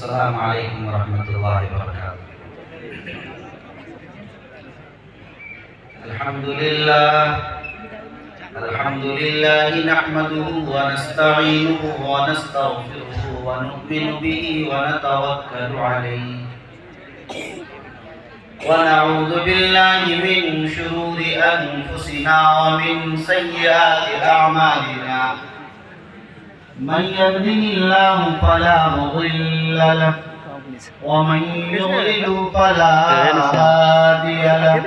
السلام علیکم ورحمۃ اللہ وبرکاتہ۔ الحمد للہ نحمده ونستعینه ونستغفره ونؤمن به ونتوکل علیہ ونعوذ باللہ من شرور انفسنا ومن سیئات اعمالنا، من يهده الله فلا مضل له ومن يضلل فلا هادي له،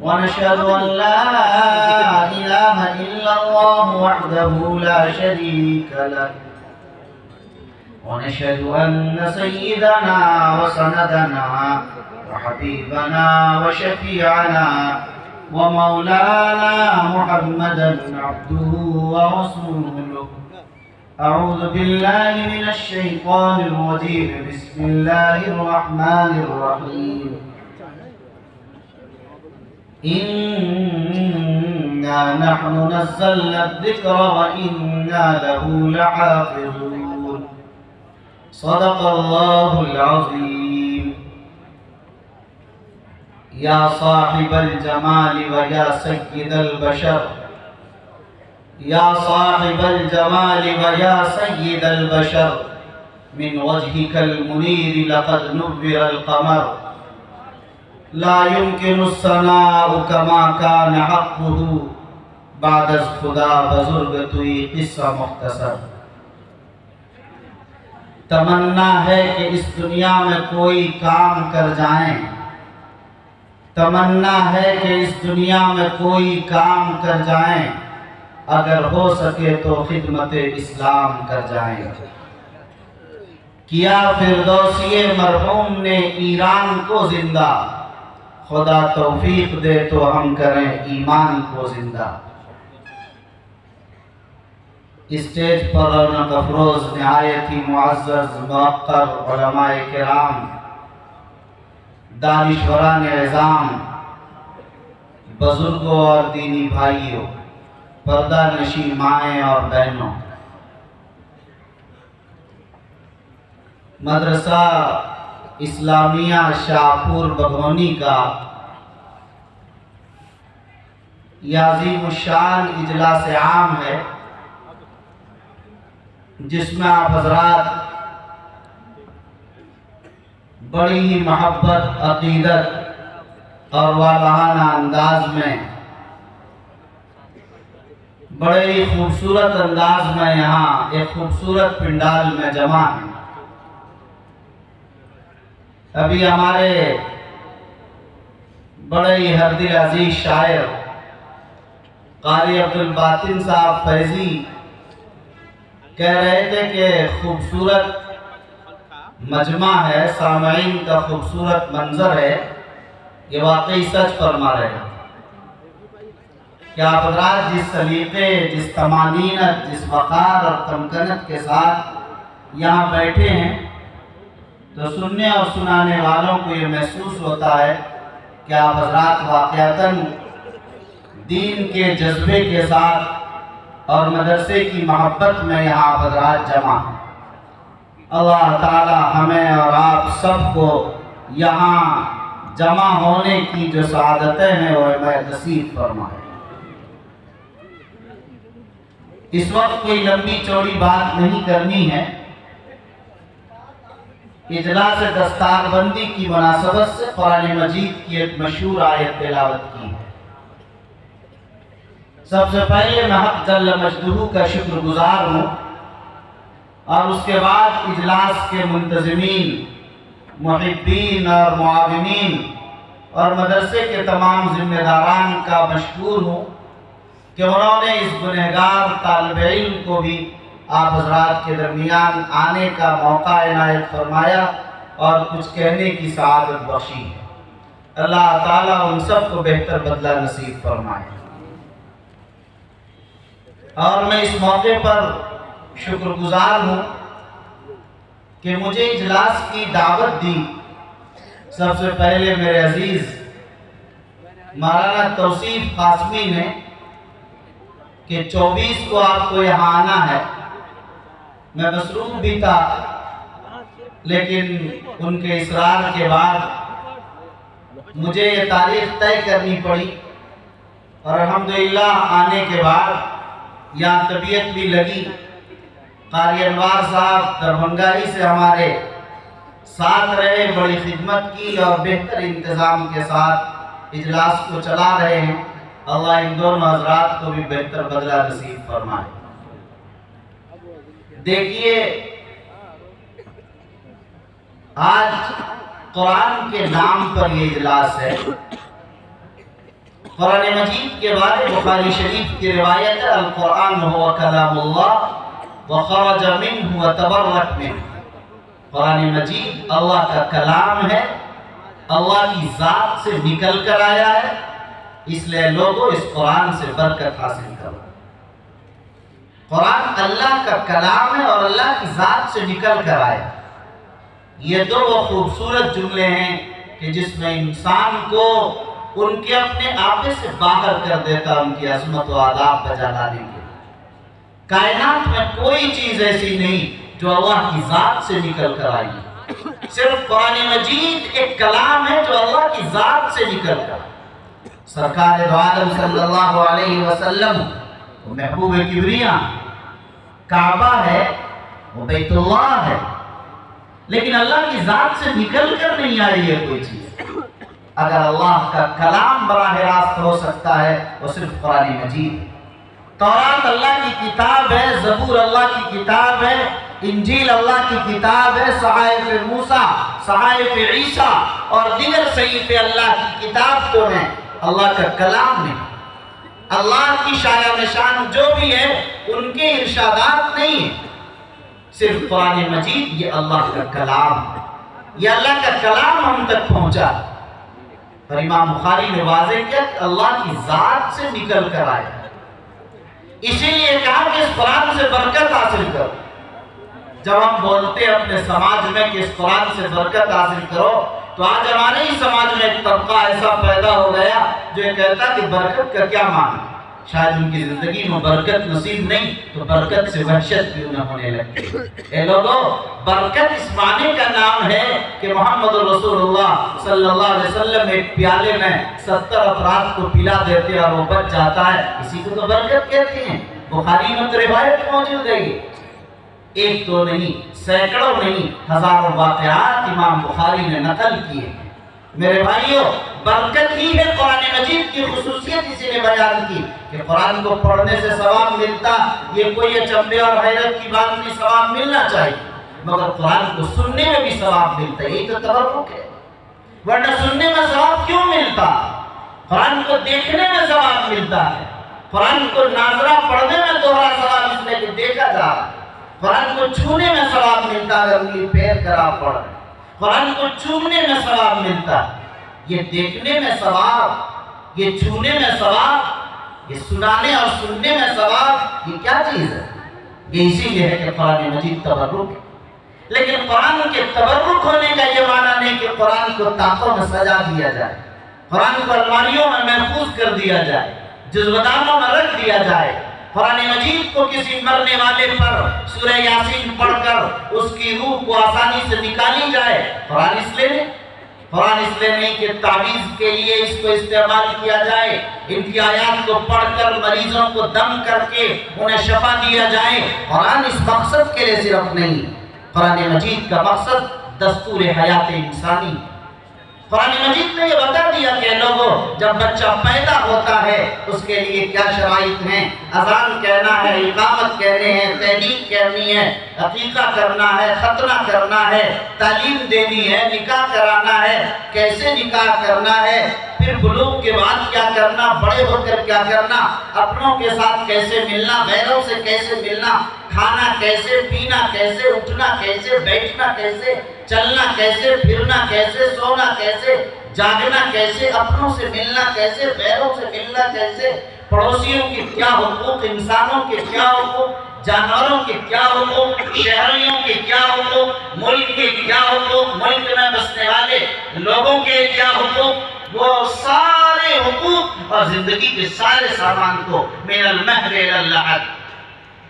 ونشهد أن لا إله إلا الله وحده لا شريك له، ونشهد أن سيدنا وسندنا وحبيبنا وشفيعنا ومولانا محمدا عبده ورسوله، أعوذ بالله من الشيطان الرجيم، بسم الله الرحمن الرحيم، إنا نحن نزلنا الذكر وإنا له لحافظون، صدق الله العظيم۔ يا صاحب الجمال ويا سيد البشر، يا صاحب الجمال ويا سيد البشر، من وجهك المنير لقد نبر القمر، لا يمكن الثناء كما كان حقه، بعد از خدا بزرگ توی قصہ مختصر۔ تمنا ہے کہ اس دنیا میں کوئی کام کر جائیں، تمنا ہے کہ اس دنیا میں کوئی کام کر جائیں، اگر ہو سکے تو خدمت اسلام کر جائیں۔ کیا فردوسی مرحوم نے ایران کو زندہ، خدا توفیق دے تو ہم کریں ایمان کو زندہ۔ اسٹیج پر رونق افروز نہایت ہی معزز موقر علماء کرام، دانشوران عظام، بزرگوں اور دینی بھائیوں، پردہ نشین مائیں اور بہنوں، مدرسہ اسلامیہ شاہپور بگھونی کا یہ عظیم الشان اجلاس عام ہے، جس میں آپ حضرات بڑی ہی محبت، عقیدت اور والہانہ انداز میں، بڑے ہی خوبصورت انداز میں یہاں ایک خوبصورت پنڈال میں جمع ہیں۔ ابھی ہمارے بڑے ہی ہردل عزیز شاعر قاری عبدالباطن صاحب فیضی کہہ رہے تھے کہ خوبصورت مجمع ہے، سامعین کا خوبصورت منظر ہے، یہ واقعی سچ فرما رہے ہیں کہ آپ حضرات جس سلیقے، جس طمانینت، جس وقار اور تمکنت کے ساتھ یہاں بیٹھے ہیں، تو سننے اور سنانے والوں کو یہ محسوس ہوتا ہے کہ آپ حضرات واقعتاً دین کے جذبے کے ساتھ اور مدرسے کی محبت میں یہاں آپ حضرات جمع ہیں۔ اللہ تعالی ہمیں اور آپ سب کو یہاں جمع ہونے کی جو سعادتیں ہیں وہ نصیب فرمائے۔ اس وقت کوئی لمبی چوڑی بات نہیں کرنی ہے، اجلاس دستار بندی کی مناسبت سے قرآن مجید کی ایک مشہور آیت تلاوت کی ہے۔ سب سے پہلے میں حق جل مجدہ کا شکر گزار ہوں، اور اس کے بعد اجلاس کے منتظمین، محبین اور معاونین اور مدرسے کے تمام ذمہ داران کا مشکور ہوں کہ انہوں نے اس گنہگار طالب علم کو بھی آپ حضرات کے درمیان آنے کا موقع عنایت فرمایا اور کچھ کہنے کی سعادت بخشی ہے۔ اللہ تعالیٰ ان سب کو بہتر بدلہ نصیب فرمائے۔ اور میں اس موقع پر شکر گزار ہوں کہ مجھے اجلاس کی دعوت دی سب سے پہلے میرے عزیز مولانا توصیف قاسمی نے کہ 24 کو آپ کو یہاں آنا ہے۔ میں مصروف بھی تھا، لیکن ان کے اصرار کے بعد مجھے یہ تاریخ طے کرنی پڑی، اور الحمدللہ آنے کے بعد یہاں طبیعت بھی لگی۔ قاری انوار صاحب دربھنگائی سے ہمارے ساتھ رہے، بڑی خدمت کی اور بہتر انتظام کے ساتھ اجلاس کو چلا رہے ہیں۔ اللہ ان دونوں حضرات کو بھی بہتر بدلہ نصیب فرمائے۔ دیکھیے، آج قرآن کے نام پر یہ اجلاس ہے۔ قرآن مجید کے بارے بخاری شریف کی روایت ہے، القرآن هو کلام اللہ وخرج منہ وتبرک منہ۔ قرآن مجید اللہ کا کلام ہے، اللہ کی ذات سے نکل کر آیا ہے، اس لیے لوگوں اس قرآن سے برکت حاصل کرو۔ قرآن اللہ کا کلام ہے اور اللہ کی ذات سے نکل کر آیا۔ یہ دو وہ خوبصورت جملے ہیں کہ جس میں انسان کو ان کے اپنے آپے سے باہر کر دیتا، ان کی عظمت و آداب بجا لانے کے۔ کائنات میں کوئی چیز ایسی نہیں جو اللہ کی ذات سے نکل کر آئی، صرف قرآن مجید ایک کلام ہے جو اللہ کی ذات سے نکل کر آئی۔ سرکار دو عالم صلی اللہ علیہ وسلم وہ محبوب کبریاں، کعبہ ہے، وہ بیت اللہ ہے، لیکن اللہ کی ذات سے نکل کر نہیں آئی ہے کوئی چیز۔ اگر اللہ کا کلام براہ راست ہو سکتا ہے وہ صرف قرآن مجید۔ تورات اللہ کی کتاب ہے، زبور اللہ کی کتاب ہے، انجیل اللہ کی کتاب ہے، صحائف موسیٰ، صحائف عیسیٰ اور دیگر صحیفے اللہ کی کتاب تو ہیں، اللہ کا کلام نہیں۔ اللہ کی شایع نشان جو بھی ہے ان کے ارشادات نہیں ہیں، صرف قرآن مجید یہ اللہ کا کلام ہے، یہ اللہ کا کلام ہم تک پہنچا۔ اور امام بخاری نے واضح کیا کہ اللہ کی ذات سے نکل کر آیا، اسی لیے کہا کہ اس قرآن سے برکت حاصل کرو۔ جب ہم بولتے ہیں اپنے سماج میں کہ اس قرآن سے برکت حاصل کرو، تو آج ہمارے ہی سماج میں ایک طبقہ ایسا پیدا ہو گیا جو یہ کہتا کہ برکت کا کیا معنی، شاید ان کی زندگی میں برکت نصیب نہیں تو برکت سے وحشت کیوں نہ ہونے لگتی۔ اے لوگو، برکت اس معنی کا نام ہے کہ محمد رسول اللہ صلی اللہ علیہ وسلم ایک پیالے میں 70 افراد کو پلا دیتے اور وہ بچ جاتا ہے، اسی کو تو برکت کہتے ہیں۔ بخاری میں تو روایت موجود ہے، ایک دو نہیں، سینکڑوں نہیں، ہزاروں واقعات امام بخاری نے نقل کیے۔ میرے بھائیوں، برکت ہی ہے قرآن مجید کی خصوصیت اسی نے بیان کی کہ قرآن کو پڑھنے سے ثواب ملتا، یہ کوئی اچنبے اور حیرت کی بات نہیں، ثواب ملنا چاہیے، مگر قرآن کو سننے میں بھی ثواب ملتا ہے، یہی تو تبرک ہے۔ ورنہ سننے میں ثواب کیوں ملتا؟ قرآن کو دیکھنے میں ثواب ملتا ہے، قرآن کو ناظرہ پڑھنے میں دوہرا ثواب اس لیے کہ دیکھا جا رہا ہے، قرآن کو چھونے میں ثواب ملتا ہے، انگلی پیر کر آپ پڑھ رہے ہیں، قرآن کو چھونے میں ثواب ملتا ہے، یہ دیکھنے میں ثواب، یہ چھونے میں ثواب، یہ سنانے اور سننے میں ثواب، یہ کیا چیز ہے؟ یہ اسی لیے ہے کہ قرآن مجید تبرک ہے۔ لیکن قرآن کے تبرک ہونے کا یہ معنی نہیں کہ قرآن کو طاقوں میں سجا دیا جائے، قرآن کو الماریوں میں محفوظ کر دیا جائے، جزودانوں میں رکھ دیا جائے، قرآن مجید کو کسی مرنے والے پر سورہ یاسین پڑھ کر اس کی روح کو آسانی سے نکالی جائے، قرآن اس لیے نہیں۔ قرآن اس لیے نہیں کہ تعویذ کے لیے اس کو استعمال کیا جائے، ان کی آیات کو پڑھ کر مریضوں کو دم کر کے انہیں شفا دیا جائے، قرآن اس مقصد کے لیے صرف نہیں۔ قرآن مجید کا مقصد دستور حیات انسانی۔ قرآن مجید نے یہ بتا دیا کہ لوگوں، جب بچہ پیدا ہوتا ہے اس کے لیے کیا شرائط ہیں، اذان کہنا ہے، اقامت کہنے ہیں، تحلیل کرنی ہے، عقیقہ کرنا ہے، ختنہ کرنا ہے، تعلیم دینی ہے، نکاح کرانا ہے، کیسے نکاح کرنا ہے، پھر بلوغ کے بعد کیا کرنا، بڑے ہو کر کیا کرنا، اپنوں کے ساتھ کیسے ملنا، غیروں سے کیسے ملنا، کھانا کیسے، پینا کیسے، اٹھنا کیسے، بیٹھنا کیسے، چلنا کیسے، پھرنا کیسے، سونا کیسے، جاگنا کیسے، اپنوں سے ملنا کیسے، غیروں سے ملنا کیسے، پڑوسیوں کے کیا حقوق، انسانوں کے کیا حقوق، جانوروں کے کیا حقوق، شہریوں کے کیا حقوق، ملک کے کیا حقوق، ملک میں بسنے والے لوگوں کے کیا حقوق، وہ سارے حقوق اور زندگی کے سارے سامان کو من المہد الی اللحد،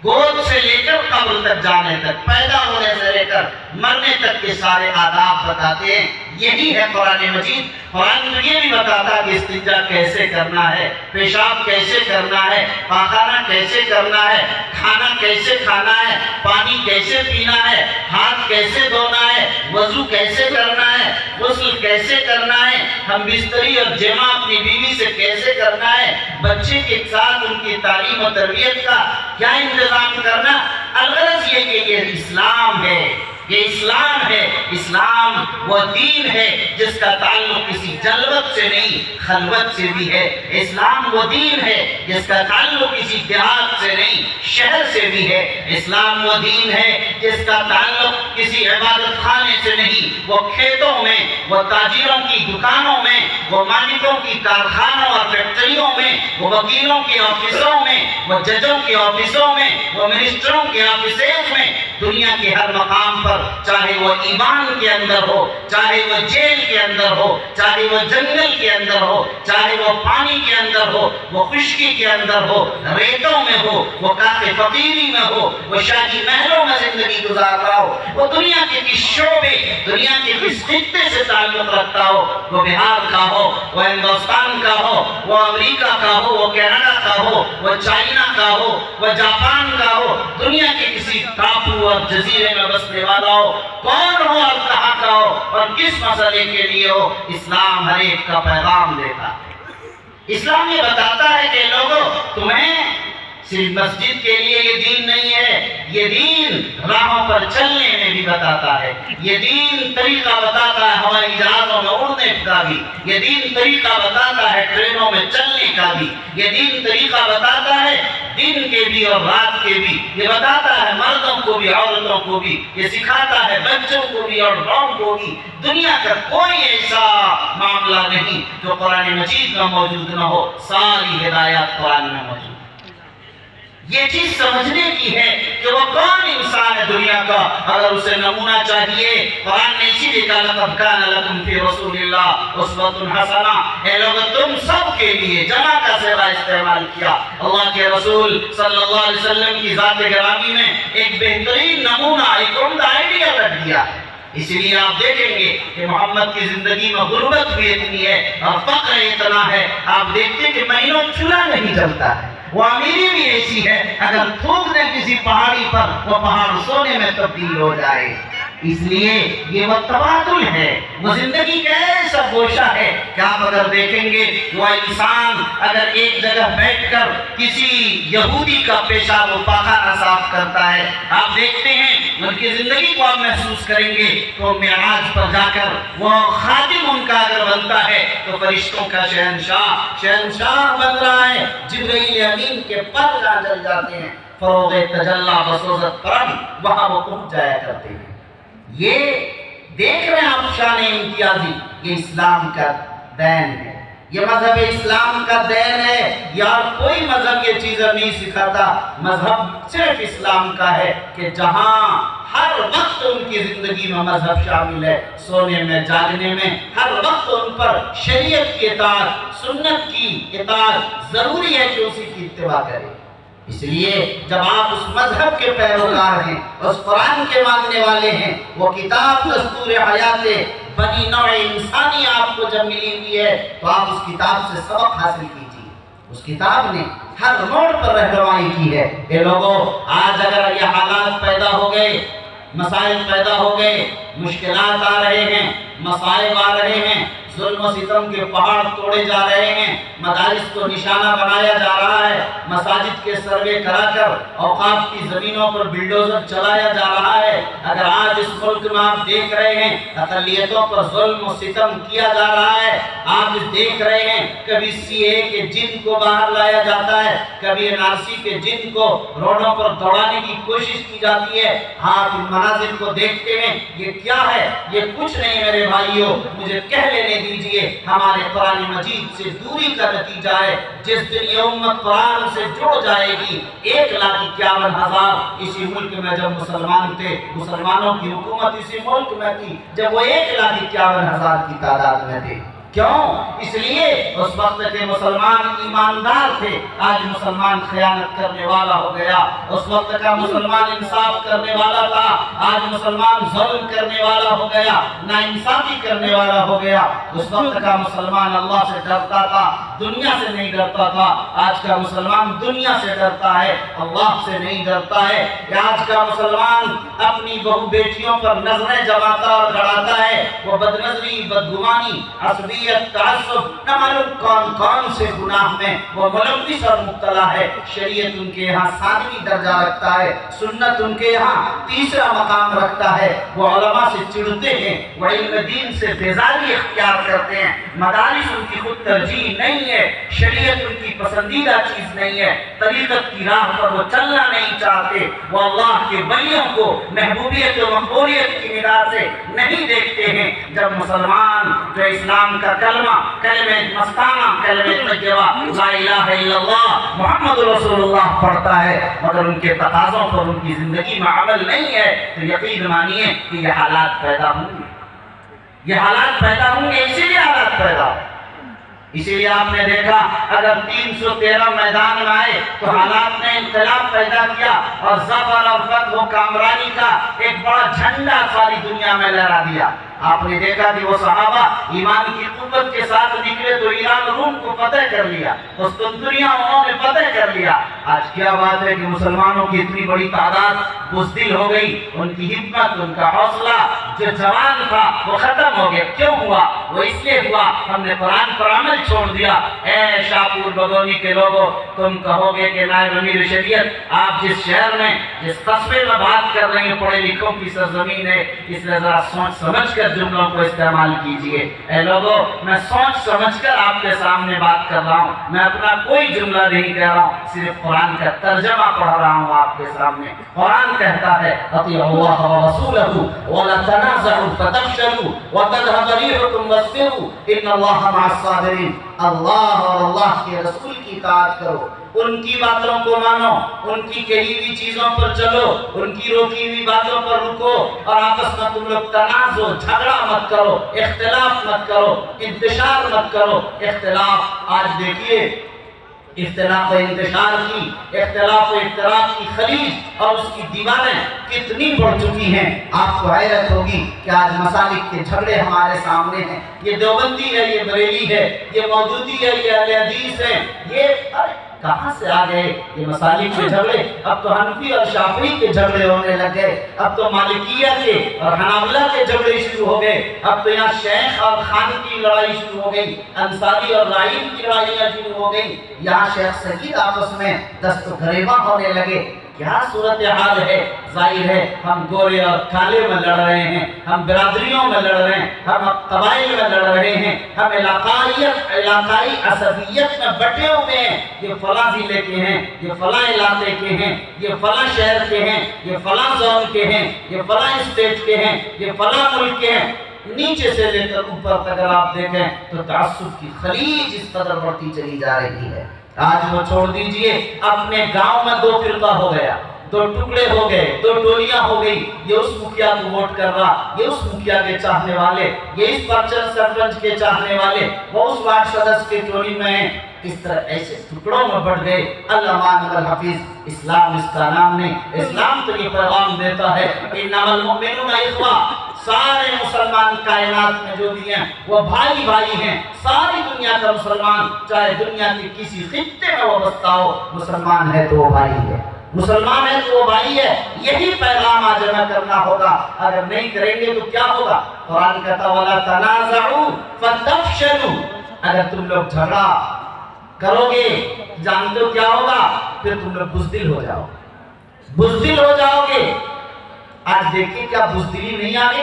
گود سے لے کر قبر تک جانے تک، پیدا ہونے سے لے کر مرنے تک کے سارے آداب بتاتے ہیں۔ یہی ہے قرآن مجید۔ قرآن تو یہ بھی بتاتا ہے کہ استنجا کیسے کرنا ہے، پیشاب کیسے کرنا ہے، پاخانہ کیسے کرنا ہے، کھانا کیسے کھانا ہے، پانی کیسے پینا ہے، ہاتھ کیسے دھونا ہے، وضو کیسے کرنا ہے، غسل کیسے کرنا ہے، ہم بستری اور جمع اپنی بیوی سے کیسے کرنا ہے، بچے کے ساتھ ان کی تعلیم و تربیت کا کیا انتظام کرنا۔ الغرض یہ کہ یہ اسلام ہے، یہ اسلام ہے۔ اسلام وہ دین ہے جس کا تعلق کسی جلوت سے نہیں، خلوت سے بھی ہے۔ اسلام وہ دین ہے جس کا تعلق کسی دیہات سے نہیں، شہر سے بھی ہے۔ اسلام وہ دین ہے جس کا تعلق کسی عبادت خانے سے نہیں، وہ کھیتوں میں، وہ تاجروں کی دکانوں میں، وہ مالکوں کی کارخانوں اور فیکٹریوں میں، وہ وکیلوں کے آفسوں میں، وہ ججوں کے آفسوں میں، وہ منسٹروں کے آفسز میں، دنیا کے ہر مقام پر، چاہے وہ ایمان کے اندر ہو، چاہے وہ جیل کے اندر ہو، چاہے وہ جنگل کے اندر ہو، چاہے وہ پانی کے اندر ہو، وہ خشکی کے اندر ہو، ریتوں میں ہو، وہ کاخ فقیری میں ہو، وہ شاہی محلوں میں زندگی گزار رہا ہو، وہ دنیا کے کس شعبے، دنیا کے کس خطے سے تعلق رکھتا ہو، وہ بہار کا ہو، وہ ہندوستان کا ہو، وہ امریکہ کا ہو، وہ کینیڈا کا ہو، وہ چائنا کا ہو، وہ جاپان کا ہو، دنیا کے کسی ٹاپو اور جزیرے میں بسنے والا ہو، کون ہو اور کہاں کا ہو اور کس مسئلے کے لیے ہو، اسلام ہر ایک کا پیغام دیتا ہے۔ اسلام یہ بتاتا ہے کہ لوگوں، تمہیں صرف مسجد کے لیے یہ دین نہیں ہے، یہ دین راہوں پر چلنے میں بھی بتاتا ہے، یہ دین طریقہ بتاتا ہے ہوائی جہازوں میں اڑنے کا بھی، یہ دین طریقہ بتاتا ہے ٹرینوں میں چلنے کا بھی، یہ دین طریقہ بتاتا ہے دن کے بھی اور رات کے بھی، یہ بتاتا ہے مردوں کو بھی عورتوں کو بھی، یہ سکھاتا ہے بچوں کو بھی اور بڑوں کو بھی۔ دنیا کا کوئی ایسا معاملہ نہیں جو قرآن مجید میں موجود نہ ہو، ساری ہدایات قرآن میں موجود ہے۔ یہ چیز سمجھنے کی ہے کہ وہ کون انسان ہے دنیا کا، اگر اسے نمونہ چاہیے، قرآن نے اسی لیے کہا لَقَدْ كَانَ لَكُمْ فِي رَسُولِ اللَّهِ أُسْوَةٌ حَسَنَةٌ۔ اے لوگ تم سب کے لیے جمع کا صیغہ استعمال کیا، اللہ کے رسول صلی اللہ علیہ وسلم کی ذات گرامی میں ایک بہترین نمونہ، ایک عمدہ آئیڈیا رکھ دیا ہے۔ اس لیے آپ دیکھیں گے کہ محمد کی زندگی میں غربت بھی اتنی ہے اور فقر اتنا ہے، آپ دیکھتے ہیں کہ مہینوں چولہا نہیں جلتا ہے۔ وہ امیری بھی ایسی ہے، اگر تھوک دیں کسی پہاڑی پر، وہ پہاڑ سونے میں تبدیل ہو جائے۔ اس لیے یہ وہ تبادل ہے، وہ زندگی کا ایسا گوشہ ہے کہ آپ اگر دیکھیں گے وہ انسان اگر ایک جگہ بیٹھ کر کسی یہودی کا پیشاب و پاخانہ صاف کرتا ہے، آپ دیکھتے ہیں ان کی زندگی کو آپ محسوس کریں گے تو معراج پر جا کر وہ خادم ان کا اگر بنتا ہے تو فرشتوں کا شہنشاہ بن رہا ہے۔ جبرائیل امین کے پر جل جاتے ہیں، فروغ تجلی بسوزت کرم، وہاں وہ پہنچ جایا کرتے ہیں۔ یہ دیکھ رہے ہیں آپ شان امتیازی، یہ اسلام کا دین ہے، یہ مذہب اسلام کا دین ہے۔ یار کوئی مذہب یہ چیزیں نہیں سکھاتا، مذہب صرف اسلام کا ہے کہ جہاں ہر وقت ان کی زندگی میں مذہب شامل ہے، سونے میں جاگنے میں ہر وقت ان پر شریعت کی اطاعت، سنت کی اطاعت ضروری ہے کہ اسی کی اتباع کرے۔ اس لیے جب آپ اس مذہب کے پیروکار ہیں، اس قرآن کے ماننے والے ہیں، وہ کتاب دستور حیات بنی نوع انسانی آپ کو جب ملی ہوئی ہے تو آپ اس کتاب سے سبق حاصل کیجیے۔ اس کتاب نے ہر موڑ پر رہنمائی کی ہے۔ اے لوگوں، آج اگر یہ حالات پیدا ہو گئے، مسائل پیدا ہو گئے، مشکلات آ رہے ہیں، مصائب آ رہے ہیں، ظلم و ستم کے پہاڑ توڑے جا رہے ہیں، مدارس کو نشانہ بنایا جا رہا ہے، مساجد کے سروے کرا کر اوقاف کی زمینوں پر بلڈوزر چلایا جا رہا ہے، اگر آج اس ملک میں آپ دیکھ رہے ہیں اقلیتوں پر ظلم و ستم کیا جا رہا ہے، آپ دیکھ رہے ہیں کبھی CAA کے جن کو باہر لایا جاتا ہے، کبھی NRC کے جن کو روڈوں پر دوڑانے کی کوشش کی جاتی ہے، آپ ان مناظر کو دیکھتے ہیں، یہ کیا ہے؟ یہ کچھ نہیں میرے بھائیوں، مجھے کہہ لینے دیجئے، ہمارے قرآن مجید سے دوری کا نتیجہ ہے۔ جس دن یہ امت قرآن سے جڑ جائے گی، 1,51,000 اسی ملک میں جب مسلمان تھے، مسلمانوں کی حکومت اسی ملک میں تھی جب وہ 1,51,000 کی تعداد میں تھے، کیوں؟ اس لیے اس وقت کے مسلمان ایماندار تھے، آج مسلمان خیانت کرنے والا ہو گیا۔ اس وقت کا مسلمان انصاف کرنے والا تھا، آج مسلمان ظلم کرنے والا ہو گیا، ناانصافی کرنے والا ہو گیا۔ اس وقت کا مسلمان اللہ سے ڈرتا تھا، دنیا سے نہیں ڈرتا تھا، آج کا مسلمان دنیا سے ڈرتا ہے، اللہ سے نہیں ڈرتا ہے۔ آج کا مسلمان اپنی بہو بیٹیوں پر نظریں جماتا اور گڑاتا ہے، وہ بدنظری، بدگمانی، عصبیت، تعصب، نہ معلوم کون کون سے گناہ میں وہ ملوث اور مبتلا ہے۔ شریعت ان کے یہاں 7ویں درجہ رکھتا ہے، سنت ان کے یہاں 3را مقام رکھتا ہے۔ وہ علماء سے چڑھتے ہیں، وہ علم دین سے بیزاری اختیار کرتے ہیں، مدارس ان کی خود ترجیح نہیں ہے، شریعت ان کی پسندیدہ چیز نہیں ہے، طریقت کی راہ پر وہ چلنا نہیں چاہتے، وہ اللہ کے ولیوں کو محبوبیت و مقبولیت کی نگاہ سے نہیں دیکھتے ہیں۔ جب مسلمان جو اسلام کا کلمہ مستانہ کلمہ طیبہ لا الہ الا اللہ محمد رسول اللہ پڑھتا ہے، مگر ان کے تقاضوں پر ان کی زندگی میں عمل نہیں ہے، تو یقین مانیے کہ یہ حالات پیدا ہوں گے، یہ حالات پیدا ہوں گے، اسی لیے حالات پیدا ہوں گے۔ اسی لیے آپ نے دیکھا اگر 313 میدان میں آئے تو حالات نے انقلاب پیدا کیا اور ظفر اور فتح و کامرانی کا ایک بڑا جھنڈا ساری دنیا میں لہرا دیا۔ آپ نے دیکھا کہ وہ صحابہ ایمان کی قوت کے ساتھ نکلے تو ایران روم کو فتح کر لیا، قسطنطنیہ انہوں نے فتح کر لیا۔ آج کیا بات ہے کہ مسلمانوں کی اتنی بڑی تعداد بزدل ہو گئی، ان کی ہمت، ان کا حوصلہ جو جوان تھا وہ ختم ہو گیا۔ کیوں ہوا؟ وہ اس لیے ہوا ہم نے قرآن پر عمل چھوڑ دیا۔ اے شاپور بدونی کے لوگوں، تم کہو گے کہ نائب امیر شریعت آپ جس شہر میں جس قصبے میں بات کر رہے ہیں پڑھے لکھوں کی سرزمین ہے، اس لیے ذرا سوچ سمجھ کر جملوں کو استعمال کیجئے۔ اے لوگوں، میں سوچ سمجھ کر آپ کے سامنے بات کر رہا ہوں، میں اپنا کوئی جملہ نہیں کہہ رہا ہوں، صرف قرآن کا ترجمہ پڑھ رہا ہوں آپ کے سامنے۔ قرآن کہتا ہے اطیعوا اللہ ورسولہ ولا تنازعوا فتفشلوا وتذهب ريحكم واصبروا ان اللہ مع الصابرین۔ اللہ اور اللہ کے رسول کی اطاعت کرو، ان کی باتوں کو مانو، ان کی کہی ہوئی چیزوں پر چلو، ان کی روکی ہوئی باتوں پر رکو، اور آپس میں تم لوگ تنازع، جھگڑا مت کرو، اختلاف مت کرو، انتشار مت کرو۔ اختلاف آج دیکھیے اختلاف و انتشار کی، اختلاف و اختلاف کی خلیج اور اس کی دیواریں کتنی بڑھ چکی ہیں۔ آپ کو حیرت ہوگی کہ آج مسالک کے جھگڑے ہمارے سامنے ہیں، یہ دیوبندی ہے، یہ بریلی ہے، یہ مودودی ہے، یہ اہل حدیث ہے، یہ کہاں سے آ گئے یہ مسالک کے جھگڑے؟ اب تو حنفی اور شافعی کے جھگڑے ہونے لگے، اب تو مالکیہ کے اور حنابلہ کے جھگڑے شروع ہو گئے، اب تو یہاں شیخ اور خان کی لڑائی شروع ہو گئی، انصاری اور رائن کی لڑائیاں شروع ہو گئی، یہاں شیخ سید آپس میں دست گریباں ہونے لگے۔ کیا صورتحال ہے؟ ظاہر ہے ہم گورے اور کالے میں لڑ رہے ہیں، ہم برادریوں میں لڑ رہے ہیں، ہم قبائل میں لڑ رہے ہیں، ہم علاقائی عصبیت میں بٹے ہوئے ہیں، یہ فلاں ضلع کے ہیں، یہ فلاں علاقے کے ہیں، یہ فلاں شہر کے ہیں، یہ فلاں زون کے ہیں، یہ فلاں اسٹیٹ کے ہیں، یہ فلاں ملک کے ہیں۔ نیچے سے لے کر اوپر تک اگر آپ دیکھیں تو تعصب کی خلیج اس قدر بڑھتی چلی جا رہی ہے۔ آج وہ چھوڑ دیجئے، اپنے گاؤں میں 2 فرقہ ہو گیا، 2 ٹکڑے ہو گئے، 2 ٹولیاں ہو گئی، یہ اس مکھیا کو ووٹ کر رہا، یہ اس مکھیا کے چاہنے والے، یہ اس پرچن سرپنچ کے چاہنے والے، وہ اس وارڈ صدر کے ٹولی میں ہیں۔ اس طرح ایسے ٹکڑوں میں بڑھ گئے۔ علامہ الحفیظ اسلام اس کا نام نہیں، اسلام تو یہ پیغام دیتا ہے انما المؤمنون اخوہ، سارے مسلمان کائنات میں جو بھی ہیں وہ بھائی بھائی ہیں۔ ساری دنیا کا مسلمان چاہے دنیا کے کسی خطے میں وہ بستا ہو، مسلمان ہے تو وہ بھائی ہے، مسلمان ہے تو وہ بھائی ہے۔ یہی پیغام آج ہمیں کرنا ہوگا، اگر نہیں کریں گے تو کیا ہوگا؟ قرآن کہتا وَلَا تَنَازَعُوا فَتَفْشَلُوا، اگر تم لوگ جھگڑا کرو گے جانتے ہو کیا ہوگا؟ پھر تم لوگ بزدل ہو جاؤ، بزدل ہو جاؤ گے۔ آج دیکھیں کیا بزدلی نہیں آ گئی؟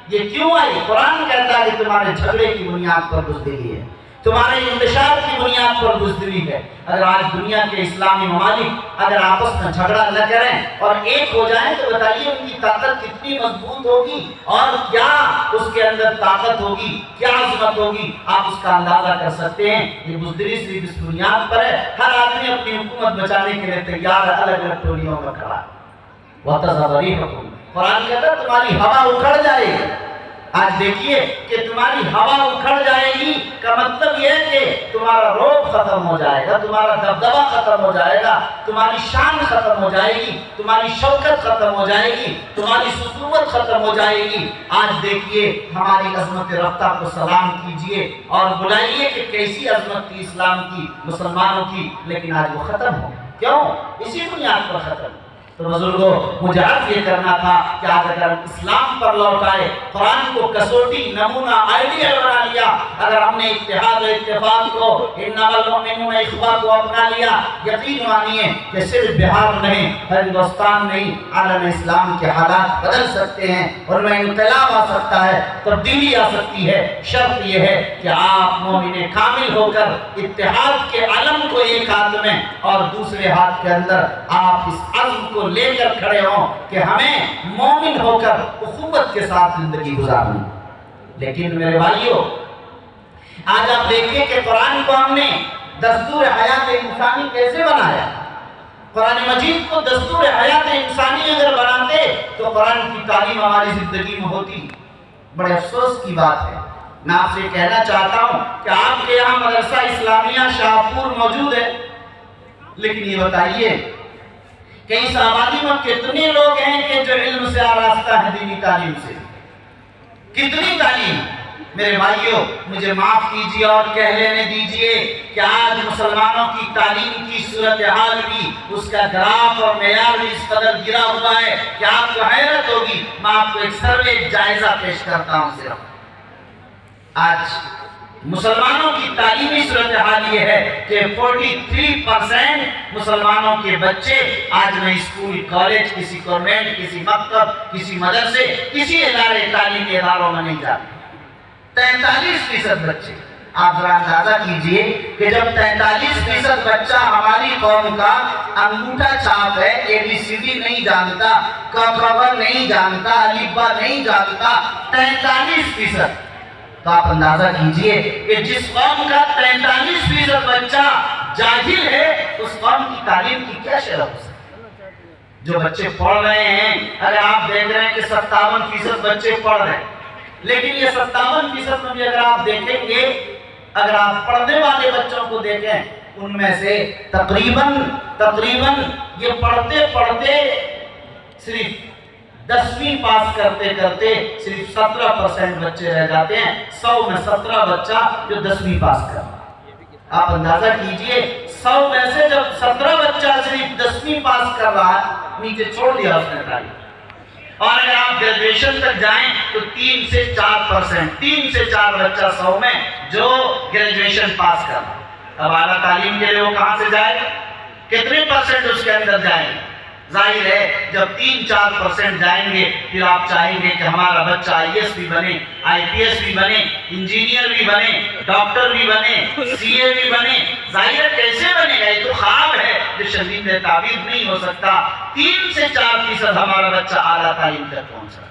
یہ کیوں آئی؟ قرآن کہتا ہے کہ تمہارے جھگڑے کی بنیاد پر بزدلی ہے، تمہارے انتشار کی بنیاد پر بزدلی ہے۔ اگر آج دنیا کے اسلامی ممالک اگر آپس میں جھگڑا نہ کریں اور ایک ہو جائیں تو بتائیے ان کی طاقت کتنی مضبوط ہوگی اور کیا اس کے اندر طاقت ہوگی، کیا عظمت ہوگی، آپ اس کا اندازہ کر سکتے ہیں۔ یہ بزدلی صرف اس بنیاد پر ہے ہر آدمی اپنی حکومت بچانے کے لیے تیار ہے، الگ الگ ٹولیوں میں کھڑا ہے۔ وَتَذَرُ رِيحَكُمْ، قرآن کہتا ہے تمہاری ہوا اکھڑ جائے گی، آج دیکھیے کہ تمہاری ہوا اکھڑ جائے گی کا مطلب یہ ہے کہ تمہارا روب ختم ہو جائے گا، تمہارا دبدبہ ختم ہو جائے گا، تمہاری شان ختم ہو جائے گی، تمہاری شوکت ختم ہو جائے گی، تمہاری سطوت ختم ہو جائے گی۔ آج دیکھیے ہماری عظمت رفتہ کو سلام کیجئے اور بلائیے کہ کیسی عظمت تھی اسلام کی، مسلمانوں کی، لیکن آج وہ ختم ہو۔ کیوں؟ اسی بنیاد پر ختم۔ تو بزرگوں، مجھے عرض یہ کرنا تھا کہ آج اگر ہم اسلام پر لوٹ آئے، قرآن کو کسوٹی، نمونہ، آئیڈیل بنا لیا، اگر ہم نے اتحاد و اتفاق کو، انما المؤمنون اخوہ کو اپنا لیا، یقین مانیے کہ صرف بہار نہیں، ہندوستان نہیں، عالم اسلام کے حالات بدل سکتے ہیں، اور میں انقلاب آ سکتا ہے، تبدیلی آ سکتی ہے۔ شرط یہ ہے کہ آپ مومن کامل ہو کر اتحاد کے علم کو ایک ہاتھ میں اور دوسرے ہاتھ کے اندر آپ اس عزم کو لے کر کھڑے ہوں کہ ہمیں مومن ہو کر اخوت کے ساتھ زندگی گزارنی۔ لیکن میرے بھائیوں، آج آپ دیکھیں کہ قرآن کو ہم نے دستور حیات انسانی کیسے بنایا۔ قرآن مجید کو دستور حیات انسانی اگر بناتے تو قرآن کی تعلیم ہماری زندگی میں ہوتی۔ بڑے افسوس کی بات ہے، میں آپ سے کہنا چاہتا ہوں کہ آپ کے یہاں مدرسہ اسلامیہ شاہپور موجود ہے، لیکن یہ بتائیے کہ اس آبادی میں کتنے لوگ ہیں کہ جو علم سے آراستہ ہیں، دینی تعلیم سے؟ کتنی تعلیم؟ میرے بھائیوں، مجھے معاف کیجیے اور کہہ لینے دیجیے کہ آج مسلمانوں کی تعلیم کی صورتحال بھی، اس کا گراف اور معیار بھی اس قدر گرا ہوا ہے کہ آپ کو حیرت ہوگی۔ میں آپ کو ایک سروے، ایک جائزہ پیش کرتا ہوں صرف۔ آج مسلمانوں کی تعلیمی صورتحال یہ ہے کہ 43% مسلمانوں کے بچے آج میں اسکول، کالج، کسی گورنمنٹ، کسی مکتب، کسی مدرسے، کسی ادارے، تعلیمی اداروں میں نہیں جاتے۔ 43% بچے۔ آپ ذرا اندازہ کیجئے کہ جب 43% بچہ ہماری قوم کا انگوٹھا چھاپ ہے، ABCD نہیں جانتا، ک خ گ نہیں جانتا، الف با نہیں جانتا، 43%، تو آپ اندازہ کیجئے کہ جس قوم کا 43% بچہ جاہل ہے، اس قوم کی تعلیم کی کیا شرح ہو سکتی؟ جو بچے پڑھ رہے ہیں، اگر آپ دیکھ رہے ہیں کہ 57% بچے پڑھ رہے ہیں، لیکن یہ 57% میں بھی اگر آپ دیکھیں گے، اگر آپ پڑھنے والے بچوں کو دیکھیں، ان میں سے تقریباً یہ پڑھتے پڑھتے صرف 10ویں پاس کرتے کرتے صرف 17% بچے رہ جاتے ہیں۔ 100 میں 17 بچہ جو 10ویں پاس کر رہا ہے۔ آپ اندازہ کیجئے 100 میں سے جب 17 بچہ صرف 10ویں پاس کر رہا ہے، نیچے چھوڑ دیا اس نے تعلیم۔ اور اگر آپ گریجویشن تک جائیں تو 3 سے 4%، 3 سے 4 بچہ 100 میں جو گریجویشن پاس کر رہا ہے۔ اب اعلیٰ تعلیم کے لیے وہ کہاں سے جائے؟ کتنے % اس کے اندر جائیں؟ ظاہر ہے جب 3-4% جائیں گے، پھر آپ چاہیں گے کہ ہمارا بچہ IAS بھی بنے، IPS بھی بنے، انجینئر بھی بنے، ڈاکٹر بھی بنے، CA بھی بنے۔ ظاہر کیسے بنے گا؟ یہ تو خواب ہے جو شدید تعبیر نہیں ہو سکتا۔ 3 سے 4% ہمارا بچہ اعلیٰ تعلیم تک پہنچ رہا ہے۔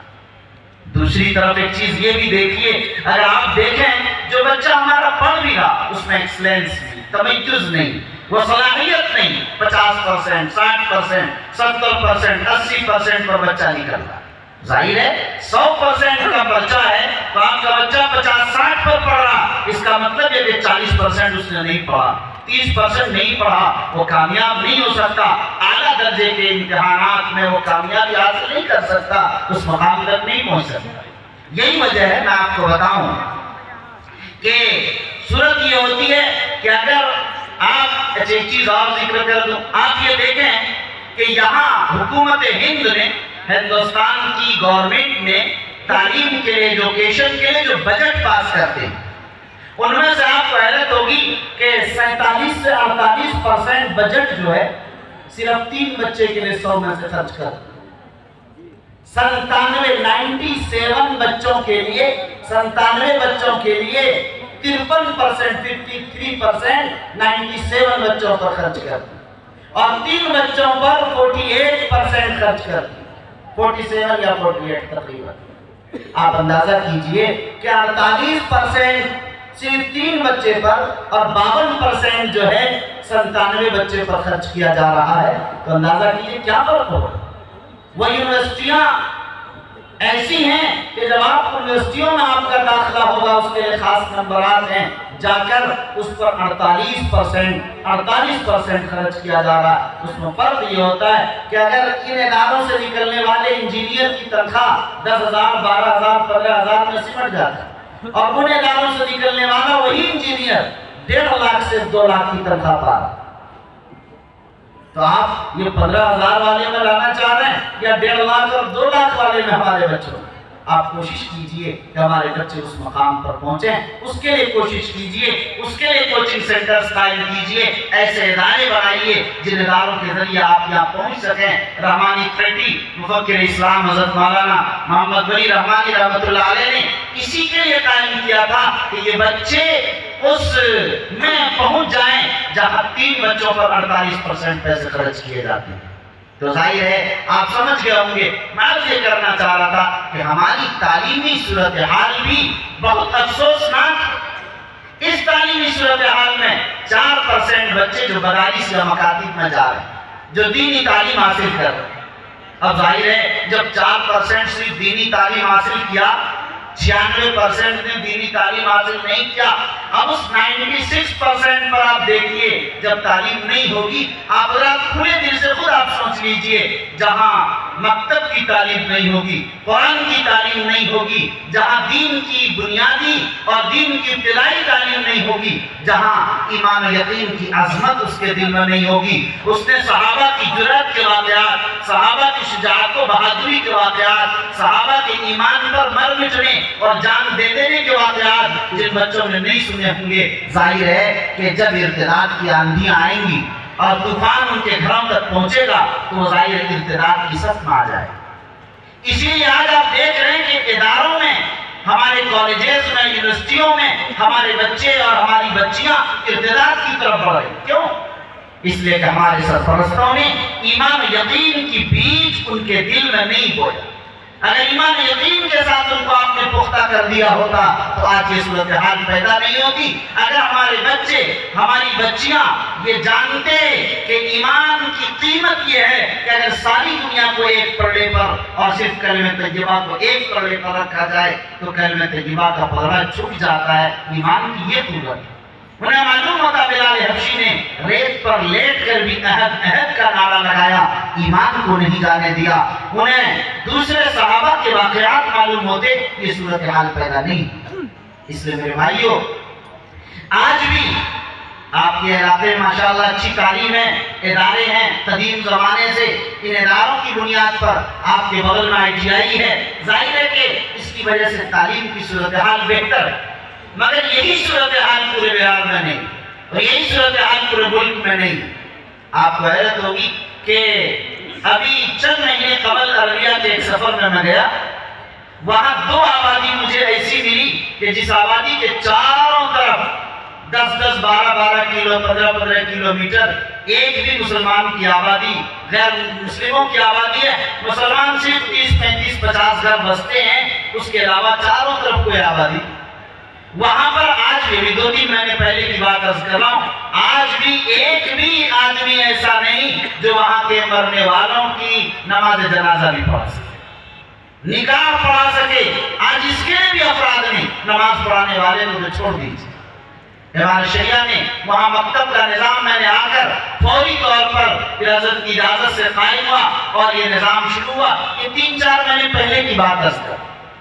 دوسری طرف ایک چیز یہ بھی دیکھیے، اگر آپ دیکھیں جو بچہ ہمارا پڑھ بھی رہا، اس میں ایکسلنس نہیں، تمیز نہیں، وہ صلاحیت نہیں، 50%، 60%، 70%، 80% پر بچہ نکل رہا ہے۔ ظاہر ہے 100% کا بچہ ہے تو آپ کا بچہ 50-60 پر پڑھ رہا، اس کا مطلب یہ کہ 40% اس نے نہیں پڑھا، 30% نہیں پڑھا، وہ کامیاب نہیں ہو سکتا، اعلیٰ درجے کے امتحانات میں وہ کامیابی حاصل نہیں کر سکتا، اس مقام تک نہیں پہنچ سکتا۔ یہی وجہ ہے، میں آپ کو بتاؤں کہ صورت یہ ہوتی ہے کہ اگر آپ ایک چیز اور ذکر کر دوں، آپ یہ دیکھیں کہ یہاں حکومت ہند نے، ہندوستان کی گورنمنٹ نے تعلیم کے لیے، ایجوکیشن کے لیے جو بجٹ پاس کرتے ہیں، ان میں سے آپ کو حیرت ہوگی کہ 47 سے 48% بجٹ جو ہے صرف 3 بچے کے لیے 100 میں سے خرچ کر 97 بچوں کے لیے 97 بچوں کے لیے 53% 53% 97 بچوں پر خرچ کرتے اور 3 بچوں پر 48% خرچ کرتے، 47 یا 48 تقریباً۔ آپ اندازہ کیجئے کہ 48% صرف 3 بچے پر اور 52% جو ہے 97 بچے پر خرچ کیا جا رہا ہے، تو اندازہ کیجئے کیا فرق ہوگا۔ وہ یونیورسٹیاں ایسی ہیں کہ جب آپ یونیورسٹیوں میں آپ کا داخلہ ہوگا اس کے لیے خاص نمبرات ہیں، جا کر اس پر 48% خرچ کیا جا رہا ہے۔ اس میں فرق یہ ہوتا ہے کہ اگر ان اداروں سے نکلنے والے انجینئر کی تنخواہ 10,000 12,000 15,000 میں سمٹ جاتا ہے، اور ان اداروں سے نکلنے والا وہی انجینئر 1.5 لاکھ سے 2 لاکھ کی تنخواہ پا رہا ہے۔ تو آپ یہ 15,000 والے میں لانا چاہ رہے ہیں یا 1.5 لاکھ اور 2 لاکھ والے میں ہمارے بچوں؟ آپ کوشش کیجئے کہ ہمارے بچے اس مقام پر پہنچیں، اس کے لیے کوشش کیجئے، اس کے لیے کوچنگ سینٹرز قائم کیجئے، ایسے ادارے بنائیے جن اداروں کے ذریعے آپ یہاں پہنچ سکیں۔ رحمانی تھرٹی مفکر اسلام حضرت مولانا محمد ولی رحمانی رحمۃ اللہ علیہ نے اسی کے لیے قائم کیا تھا کہ یہ بچے اس میں پہنچ جائیں جہاں 3 بچوں پر 48% پیسے خرچ کیے جاتے ہیں۔ تو ظاہر ہے آپ سمجھ گئے ہوں گے میں آپ یہ کرنا چاہ رہا تھا کہ ہماری تعلیمی صورتحال بھی بہت افسوسناک۔ اس تعلیمی صورتحال میں 4% بچے جو مدارس یا مکاتب میں جا رہے ہیں، جو دینی تعلیم حاصل کر رہے ہیں۔ اب ظاہر ہے جب 4% صرف دینی تعلیم حاصل کیا، 96% نے دینی تعلیم حاصل نہیں کیا، اب اس 96% پر آپ دیکھیے جب تعلیم نہیں ہوگی، آپ رات کھلے دل سے خود آپ سوچ لیجئے، جہاں مکتب کی تعلیم نہیں ہوگی، قرآن کی تعلیم نہیں ہوگی، جہاں دین کی بنیادی اور دین کی ابتدائی تعلیم نہیں ہوگی، جہاں ایمان و یقین کی عظمت اس کے دل میں نہیں ہوگی، اس نے صحابہ کی جرأت کے واقعات، صحابہ کی شجاعت و بہادری کے واقعات، صحابہ کے ایمان پر مر مٹنے اور جان دے دینے کے واقعات جن بچوں نے نہیں سنے ہوں گے، ظاہر ہے کہ جب ارتداد کی آندھیاں آئیں گی اور طوفان ان کے گھروں تک پہنچے گا تو وہ ظاہر ارتداد کی صف میں آ جائے۔ اسی لیے آج آپ دیکھ رہے ہیں کہ اداروں میں، ہمارے کالجز میں، یونیورسٹیوں میں ہمارے بچے اور ہماری بچیاں ارتداد کی طرف بڑھ رہے ہیں۔ کیوں؟ اس لیے کہ ہمارے سرپرستوں نے ایمان و یقین کی بیج ان کے دل میں نہیں بویا۔ اگر ایمان و یقین کے ساتھ ان کو آپ نے پختہ کر دیا ہوتا تو آج یہ صورتحال پیدا نہیں ہوتی۔ اگر ہمارے بچے، ہماری بچیاں یہ جانتے کہ ایمان کی قیمت یہ ہے کہ اگر ساری دنیا کو ایک پلڑے پر اور صرف کلمہ طیبہ کو ایک پلڑے پر رکھا جائے تو کلمہ طیبہ کا پلڑا چھپ جاتا ہے۔ ایمان کی یہ قوت ہے۔ انہیں معلوم ہوتا بلال حبشی نے ریت پر لیٹ کر بھی عہد عہد کا نعرہ لگایا، ایمان کو نہیں جانے دیا۔ انہیں دوسرے صحابہ کے واقعات معلوم ہوتے، یہ صورتحال پیدا نہیں۔ اس لیے میرے بھائیوں، آج بھی آپ کے علاقے میں ماشاءاللہ اچھی تعلیم ہے، ادارے ہیں قدیم زمانے سے، ان اداروں کی بنیاد پر آپ کے بغل میں ITI ہے، ظاہر ہے کہ اس کی وجہ سے تعلیم کی صورتحال بہتر ہے، مگر یہی صورتحال پورے بہار میں نہیں، اور یہی صورتحال پورے ملک میں نہیں۔ آپ کو حیرت ہوگی کہ ابھی چند مہینے قبل عربیہ کے ایک سفر میں میں گیا، وہاں 2 آبادی مجھے ایسی ملی کہ جس آبادی کے چاروں طرف 10-10 12-12 کلو 15-15 کلومیٹر ایک بھی مسلمان کی آبادی، غیر مسلموں کی آبادی ہے، مسلمان صرف 30-35-50 گھر بستے ہیں، اس کے علاوہ چاروں طرف کوئی آبادی۔ وہاں پر آج بھی 2-3 مہینے پہلے کی بات عرض کر رہا ہوں، آج بھی ایک بھی آدمی ایسا نہیں جو وہاں کے مرنے والوں کی نماز جنازہ بھی پڑھا سکے، نکاح پڑھا سکے۔ آج اس کے لیے بھی افراد نہیں، نماز پڑھانے والے کو تو چھوڑ دیجیے۔ ہمارے شریعہ نے وہاں مکتب کا نظام میں نے آ کر فوری طور پر حضرت کی اجازت سے قائم ہوا اور یہ نظام شروع ہوا۔ یہ 3-4 مہینے پہلے کی بات عرض کر،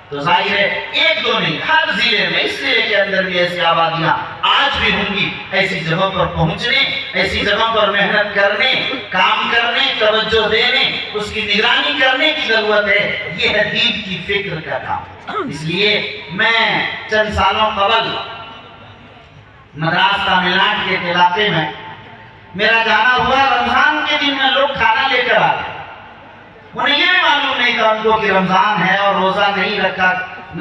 تو ظاہر ہے 1-2 نہیں، ہر ضلع میں اس ضلع کے اندر بھی ایسی آبادیاں آج بھی ہوں گی۔ ایسی جگہوں پر پہنچنے، ایسی جگہوں پر محنت کرنے، کام کرنے، توجہ دینے، اس کی نگرانی کرنے کی ضرورت ہے۔ یہ ہے دین کی فکر کا کام۔ اس لیے میں چند سالوں قبل مدراس تامل ناڈو کے علاقے میں میرا جانا ہوا، رمضان کے دن میں لوگ کھانا لے کر آتے، انہیں یہ بھی معلوم نہیں تھا ان کو کہ رمضان ہے اور روزہ نہیں رکھا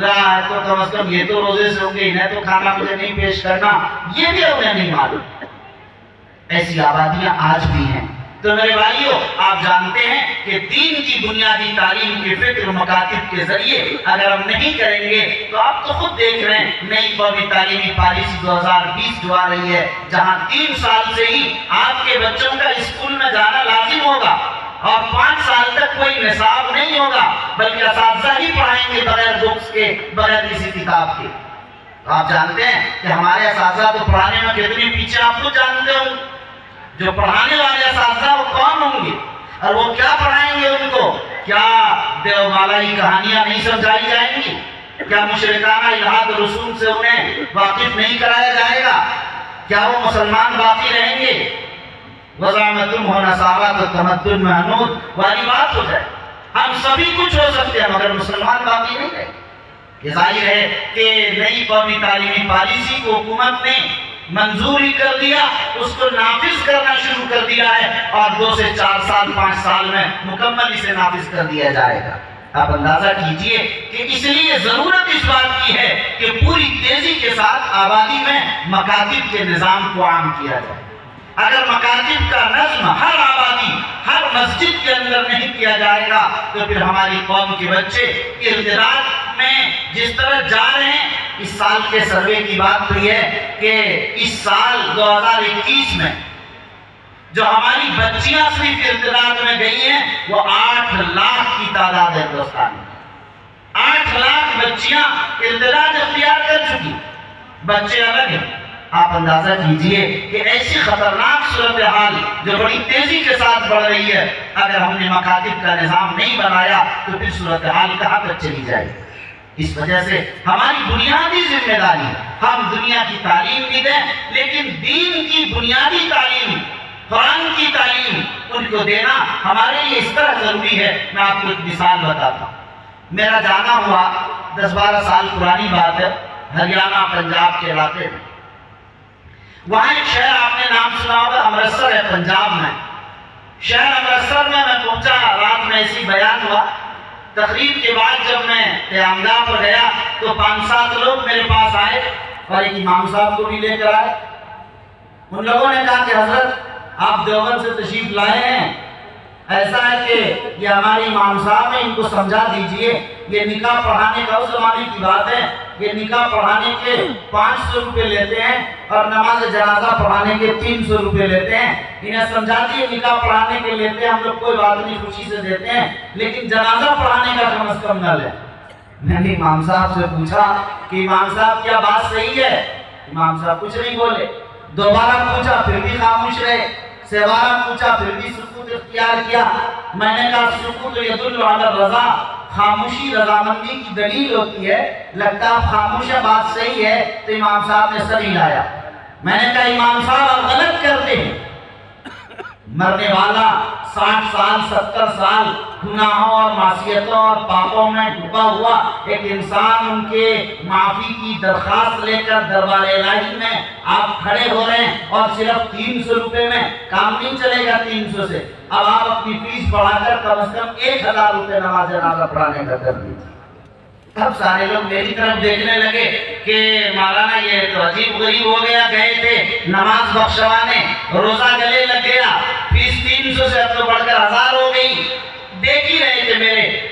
رہا ہے تو کم از کم یہ تو روزے سے ہوں گے، انہیں تو کھانا مجھے نہیں پیش کرنا، یہ بھی انہیں نہیں معلوم۔ ایسی آبادیاں آج بھی ہیں۔ تو میرے بھائیوں، آپ جانتے ہیں کہ دین کی بنیادی تعلیم کی فکر مکاتب کے ذریعے اگر ہم نہیں کریں گے تو آپ تو خود دیکھ رہے ہیں نئی قومی تعلیمی پالیسی 2020 جو آ رہی ہے، جہاں 3 سال سے ہی آپ کے بچوں کا اسکول میں جانا لازم ہوگا۔ اور 5 سال تک کوئی نصاب نہیں ہوگا، بلکہ اساتذہ ہی پڑھائیں گے بغیر بکس کے، بغیر کسی کتاب کے۔ آپ جانتے ہیں کہ ہمارے اساتذہ تو پڑھانے میں کتنے پیچھے، آپ خود جانتے ہوں جو پڑھانے والے اساتذہ وہ کون ہوں گے، اور وہ کیا پڑھائیں گے ان کو؟ کیا دیومالائی کہانیاں نہیں سمجھائی جائیں گی؟ کیا مشرکانہ الہات و رسوم سے انہیں واقف نہیں کرایا جائے گا؟ کیا وہ مسلمان باقی رہیں گے؟ وَزَعَمَتُمْ ہو نصارہ تو تمدن محنود والی بات ہو جائے۔ ہم سبھی کچھ ہو سکتے ہیں مگر مسلمان باقی نہیں رہے۔ یہ ظاہر ہے کہ نئی قومی تعلیمی پالیسی کو حکومت نے منظور ہی کر دیا، اس کو نافذ کرنا شروع کر دیا ہے، اور 2 سے 4 سال 5 سال میں مکمل اسے نافذ کر دیا جائے گا۔ آپ اندازہ کیجئے کہ اس لیے ضرورت اس بات کی ہے کہ پوری تیزی کے ساتھ آبادی میں مکاتب کے نظام کو عام کیا جائے۔ اگر مکاتب کا نظم ہر آبادی، ہر مسجد کے اندر نہیں کیا جائے گا تو پھر ہماری قوم کے بچے ارتداد میں جس طرح جا رہے ہیں۔ اس سال کے سروے کی بات تو یہ ہے کہ اس سال 2021 میں جو ہماری بچیاں صرف ارتداد میں گئی ہیں وہ 8 لاکھ کی تعداد ہے ہندوستان میں۔ 8 لاکھ بچیاں ارتداد اختیار کر چکی۔ بچے الگ ہیں۔ آپ اندازہ کیجئے کہ ایسی خطرناک صورتحال جو بڑی تیزی کے ساتھ بڑھ رہی ہے، اگر ہم نے مکاتب کا نظام نہیں بنایا تو پھر صورتحال کہاں تک چلی جائے گی۔ اس وجہ سے ہماری بنیادی ذمہ داری ہے ہم دنیا کی تعلیم بھی دیں، لیکن دین کی بنیادی تعلیم، قرآن کی تعلیم ان کو دینا ہمارے لیے اس طرح ضروری ہے۔ میں آپ کو ایک مثال بتاتا ہوں۔ میرا جانا ہوا 10-12 سال پرانی بات ہے، ہریانہ پنجاب کے علاقے میں۔ وہاں ایک شہر آپ نے نام سنا ہوگا، امرتسر ہے پنجاب میں۔ شہر امرتسر میں پہنچا، رات میں ایسی بیان ہوا۔ تقریب کے بعد جب میں قیامگاہ پر گیا تو 5-7 لوگ میرے پاس آئے اور ایک امام صاحب کو بھی لے کر آئے۔ ان لوگوں نے کہا کہ حضرت آپ دیوبند سے تشریف لائے ہیں، ایسا ہے کہ یہ ہمارے امام صاحب ہیں، ان کو سمجھا دیجئے یہ نکاح پڑھانے کا اس زمانے کی بات ہے، یہ نکاح پڑھانے کے 500 روپے لیتے ہیں اور نماز جنازہ پڑھانے کے 300 روپے لیتے ہیں۔ انہیں سمجھا دیے نکاح پڑھانے کے لیتے ہیں ہم لوگ کوئی بات نہیں، خوشی سے دیتے ہیں، لیکن جنازہ پڑھانے کا کم از کم نہ لیں۔ میں نے امام صاحب سے پوچھا کہ امام صاحب کیا بات صحیح ہے؟ امام صاحب کچھ نہیں بولے۔ دوبارہ پوچھا پھر بھی خاموش رہے، سیوارہ پوچھا پھر بھی سکوت اختیار کیا۔ میں نے کہا سکوت یدل علی الرضا، خاموشی رضامندی کی دلیل ہوتی ہے، لگتا آپ خاموش ہے، بات صحیح ہے۔ تو امام صاحب نے سر ہلایا۔ میں نے کہا امام صاحب آپ غلط کرتے ہیں، مرنے والا 60 سال 70 سال گناہوں اور معصیتوں اور پاپوں میں ڈوبا ہوا ایک انسان، ان کے معافی کی درخواست لے کر دربار الہی میں آپ کھڑے ہو رہے ہیں اور صرف 300 روپے میں کام نہیں چلے گا۔ 300 سے اب آپ اپنی فیس بڑھا کر کم از کم 1000 روپے نماز جنازہ پڑھانے کا کر دیجیے۔ اب سارے لوگ میری طرف دیکھنے لگے کہ مولانا یہ تو عجیب غریب ہو گیا، گئے تھے نماز بخشوانے، روزہ گلے لگ گیا، فیس 300 سے اب تو بڑھ کر 1000 ہو گئی۔ دیکھ ہی رہے تھے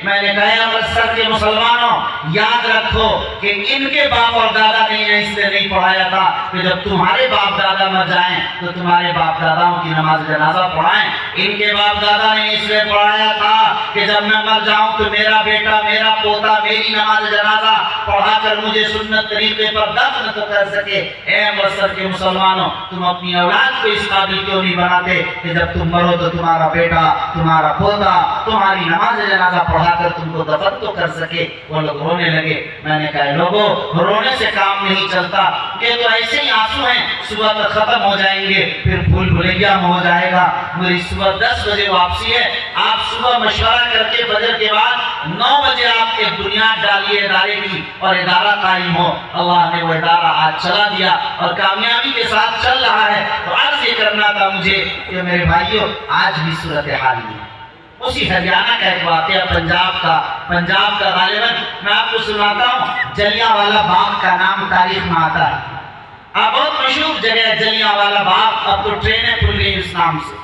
میں نے کہا امرتسر کے مسلمانوں یاد رکھو کہ ان کے باپ اور دادا نے اس سے نہیں پڑھایا تھا کہ جب تمہارے باپ دادا مر جائیں تو تمہارے باپ داداؤں کی نماز جنازہ پڑھائیں۔ ان کے باپ دادا نے اس لیے پڑھایا تھا کہ جب میں مر جاؤں تو میرا بیٹا، میرا پوتا میری نماز جنازہ پڑھا کر مجھے سنت طریقے پر دفن تو کر سکے۔ اے امرتسر کے مسلمانوں، تم اپنی اولاد کو اس قابل کیوں نہیں بناتے کہ جب تم مرو تو تمہارا بیٹا، تمہارا پوتا تمہاری نماز جنازہ پڑھا کر تم کو دفن تو کر سکے۔ وہ لوگ رونے لگے۔ میں نے کہا لوگوں رونے سے کام نہیں چلتا، یہ تو ایسے ہی آنسو ہیں، صبح تک ختم ہو جائیں گے، پھر بھول بھلیاں ہو جائے گا۔ میری صبح 10 بجے واپسی ہے، آپ صبح مشورہ کر کے فجر کے بعد 9 بجے آپ ایک بنیاد ڈالیے ادارے کی اور ادارہ قائم ہو۔ اللہ نے وہ ادارہ آج چلا دیا اور کامیابی کے ساتھ چل رہا ہے۔ تو عرض یہ کرنا تھا مجھے کہ میرے بھائیوں آج بھی صورتحال ہے۔ اسی ہریانہ کا ایک واقعہ پنجاب کا غالباً میں آپ کو سناتا ہوں۔ جلیانوالہ باغ کا نام تاریخ میں آتا ہے۔ بہت مشہور جگہ ہے جلیانوالہ باغ، اب تو ٹرینیں کھل گئی اس نام سے۔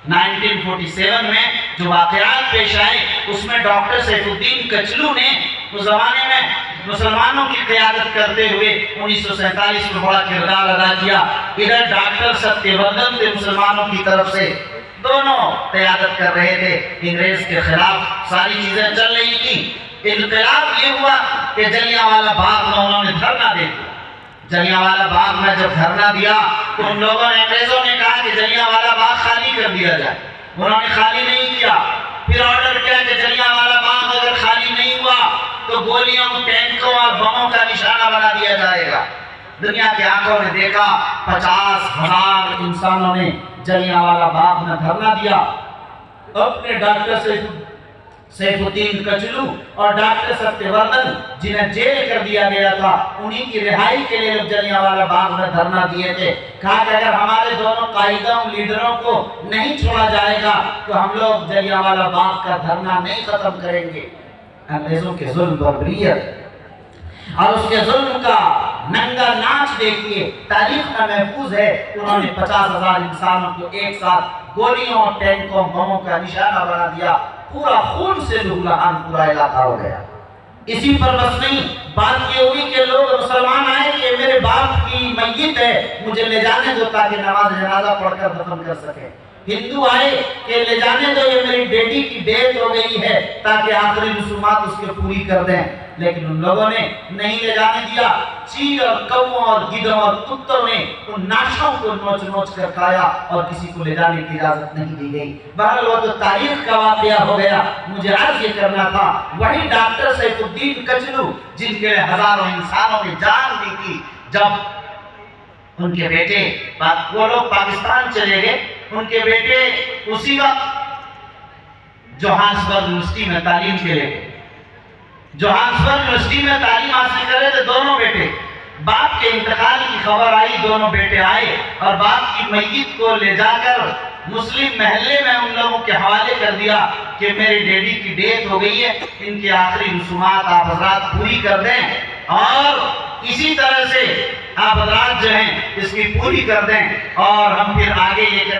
1947 میں جو واقعات پیش آئے اس میں ڈاکٹر سیف الدین کچلو نے اس زمانے میں مسلمانوں کی قیادت کرتے ہوئے 1947 میں بڑا کردار ادا کیا۔ ادھر ڈاکٹر ستیہ وردھن تھے مسلمانوں کی طرف سے، دونوں قیادت کر رہے تھے، انگریز کے خلاف ساری چیزیں چل رہی تھی۔ انقلاب یہ ہوا کہ جلیانوالہ باغ میں انہوں نے دھرنا دے دیا۔ جلیانوالہ باغ میں جب دھرنا دیا تو ان لوگوں نے، انگریزوں نے کہا کہ جلیانوالہ باغ خالی کر دیا جائے، انہوں نے خالی نہیں کیا۔ پھر آرڈر کیا کہ جلیانوالہ باغ اگر خالی نہیں ہوا تو گولیوں، ٹینکوں اور بموں کا نشانہ بنا دیا جائے گا۔ دنیا کی آنکھوں نے دیکھا 50,000 انسانوں نے جلیانوالہ باغ میں دھرنا دیا۔ اپنے ڈاکٹر سیف الدین کچلو اور ڈاکٹر ستیوردھن جنہیں جیل کر دیا گیا تھا، انہی کی رہائی کے لیے جلیانوالہ باغ میں دھرنا دیے تھے۔ کہا کہ اگر ہمارے دونوں قائدوں لیڈروں کو نہیں چھوڑا جائے گا تو ہم لوگ جلیانوالہ باغ کا دھرنا نہیں ختم کریں گے۔ انگریزوں کے ظلم بربریت اور اس کے ظلم کا ننگا ناچ دیکھیے تاریخ میں محفوظ ہے۔ انہوں نے 50,000 انسانوں کو ایک ساتھ گولیوں، ٹینکوں، بموں کا نشانہ بنا دیا، پورا خون سے لہولہان پورا علاقہ ہو گیا۔ اسی پر بس نہیں، بات یہ ہوئی کہ لوگ مسلمان آئے کہ میرے باپ کی میت ہے، مجھے لے جانے دو تاکہ نماز جنازہ پڑھ کر دفن کر سکے۔ ہندو آئے کہ لے جانے دو، یہ میری ڈیڈی کی ڈیتھ ہو گئی ہے تاکہ آخری رسومات اس کے پوری کر دیں۔ لیکن ان لوگوں نے نہیں لے جانے دیا۔ چیل اور کووں اور گدھوں اور کتوں نے ان ناشوں کو نوچ نوچ کر کھایا اور کسی کو لے جانے کی اجازت نہیں دی گئی۔ بہرحال وہ تو تاریخ کا واقعہ ہو گیا۔ مجھے عرض یہ کرنا تھا، وہی ڈاکٹر سیف الدین کچلو جن کے ہزاروں انسانوں نے جان دی تھی، جب ان کے بیٹے وہ لوگ پاکستان چلے گئے، ان کے بیٹے اسی وقت جوہانسبرگ یونیورسٹی میں تعلیم کے لیے گئے۔ جوہانسبرگ یونیورسٹی میں تعلیم حاصل کر رہے تھے دونوں بیٹے۔ باپ کے انتقال کی خبر آئی، دونوں بیٹے آئے اور باپ کی میت کو لے جا کر مسلم محلے میں ان لوگوں کے حوالے کر دیا کہ میرے ڈیڈی کی ڈیتھ ہو گئی ہے، ان کی آخری رسومات آپ حضرات پوری کر دیں اور اسی طرح سے آپ حضرات جو ہیں اس کی پوری کر دیں اور ہم پھر آگے یہ